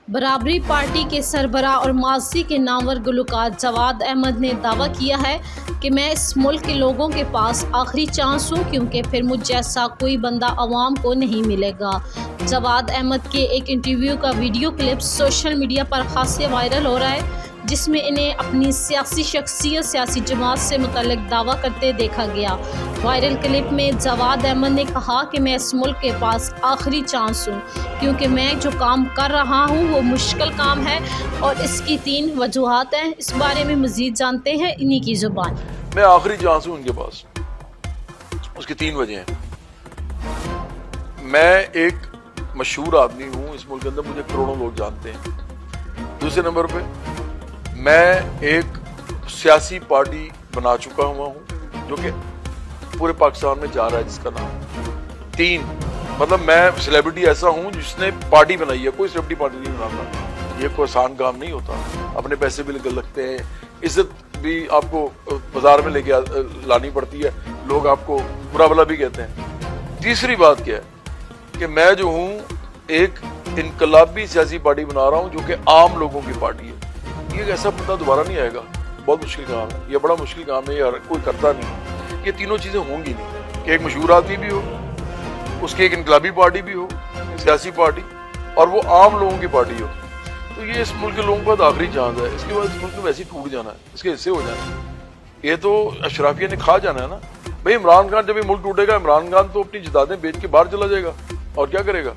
برابری پارٹی کے سربراہ اور ماضی کے نامور گلوکار جواد احمد نے دعویٰ کیا ہے کہ میں اس ملک کے لوگوں کے پاس آخری چانس ہوں کیونکہ پھر مجھ جیسا کوئی بندہ عوام کو نہیں ملے گا۔ جواد احمد کے ایک انٹرویو کا ویڈیو کلپ سوشل میڈیا پر خاصے وائرل ہو رہا ہے جس میں انہیں اپنی سیاسی شخصیت سیاسی جماعت سے متعلق دعویٰ کرتے دیکھا گیا۔ وائرل کلپ میں جواد احمد نے کہا کہ میں اس ملک کے پاس آخری چانس ہوں کیونکہ میں جو کام کر رہا ہوں وہ مشکل کام ہے اور اس کی 3 وجوہات ہیں۔ اس بارے میں مزید جانتے ہیں انہی کی زبان۔ میں آخری چانس ہوں ان کے پاس، اس کی 3 وجہ ہیں۔ میں ایک مشہور آدمی ہوں اس ملک کے اندر، مجھے کروڑوں لوگ جانتے ہیں۔ دوسرے نمبر پہ میں ایک سیاسی پارٹی بنا چکا ہوا ہوں جو کہ پورے پاکستان میں جا رہا ہے، جس کا نام 3 مطلب میں سیلیبریٹی ایسا ہوں جس نے پارٹی بنائی ہے۔ کوئی سیلیبریٹی پارٹی نہیں بناتا، یہ کوئی آسان کام نہیں ہوتا۔ اپنے پیسے بھی لگتے ہیں، عزت بھی آپ کو بازار میں لے کے لانی پڑتی ہے، لوگ آپ کو برا بھلا بھی کہتے ہیں۔ تیسری بات کیا ہے کہ میں جو ہوں ایک انقلابی سیاسی پارٹی بنا رہا ہوں جو کہ عام لوگوں کی پارٹی ہے۔ یہ ایسا بندہ دوبارہ نہیں آئے گا، بہت مشکل کام ہے، یہ بڑا مشکل کام ہے، یہ کوئی کرتا نہیں۔ یہ تینوں چیزیں ہوں گی نہیں کہ ایک مشہور آدمی بھی ہو، اس کی ایک انقلابی پارٹی بھی ہو، سیاسی پارٹی، اور وہ عام لوگوں کی پارٹی ہو۔ تو یہ اس ملک کے لوگوں کا آخری چانس ہے، اس کے بعد اس ملک میں ویسے ہی ٹوٹ جانا ہے، اس کے حصے ہو جانا ہے۔ یہ تو اشرافیہ نے کھا جانا ہے نا۔ بھئی عمران خان جب یہ ملک ٹوٹے گا، عمران خان تو اپنی جائیدادیں بیچ کے باہر چلا جائے گا، اور کیا کرے گا؟